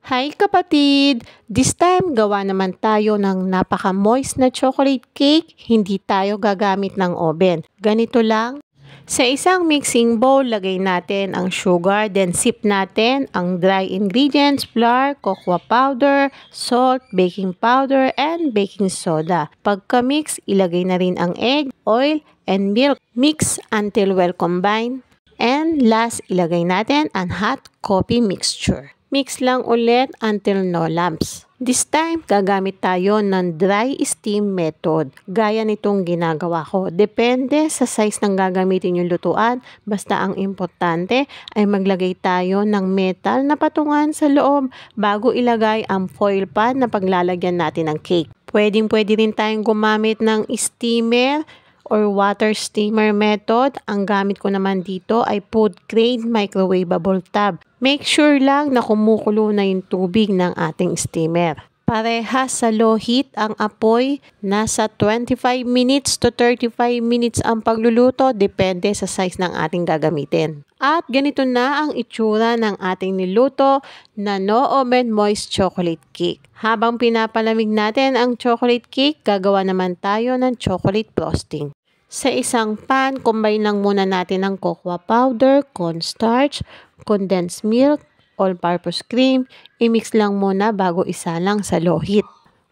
Hi kapatid! This time, gawa naman tayo ng napaka-moist na chocolate cake. Hindi tayo gagamit ng oven. Ganito lang. Sa isang mixing bowl, lagay natin ang sugar, then sip natin ang dry ingredients, flour, cocoa powder, salt, baking powder, and baking soda. Pagka-mix, ilagay na rin ang egg, oil, and milk. Mix until well combined. And last, ilagay natin ang hot coffee mixture. Mix lang ulit until no lumps. This time, gagamit tayo ng dry steam method. Gaya nitong ginagawa ko. Depende sa size ng gagamitin yung lutuan. Basta ang importante ay maglagay tayo ng metal na patungan sa loob bago ilagay ang foil pan na paglalagyan natin ng cake. Pwede rin tayong gumamit ng steamer or water steamer method. Ang gamit ko naman dito ay food grade microwavable tub. Make sure lang na kumukulo na yung tubig ng ating steamer. Parehas sa low heat ang apoy, nasa 25 minutes to 35 minutes ang pagluluto, depende sa size ng ating gagamitin. At ganito na ang itsura ng ating niluto na no oven moist chocolate cake. Habang pinapalamig natin ang chocolate cake, gagawa naman tayo ng chocolate frosting. Sa isang pan, combine lang muna natin ang cocoa powder, cornstarch, condensed milk, all-purpose cream. I-mix lang muna bago isalang sa low heat.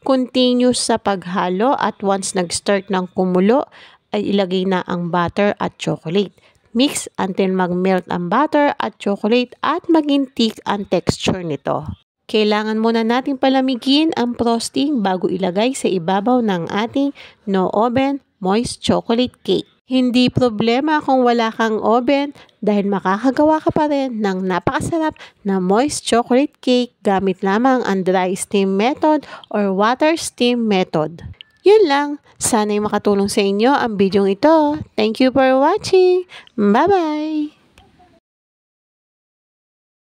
Continuous sa paghalo at once nag-start ng kumulo, ay ilagay na ang butter at chocolate. Mix until mag-melt ang butter at chocolate at maging thick ang texture nito. Kailangan muna natin palamigin ang frosting bago ilagay sa ibabaw ng ating no oven moist chocolate cake. Hindi problema kung wala kang oven dahil makakagawa ka pa rin ng napakasarap na moist chocolate cake gamit lamang ang dry steam method or water steam method. Yun lang. Sana'y makatulong sa inyo ang video ito. Thank you for watching. Bye-bye!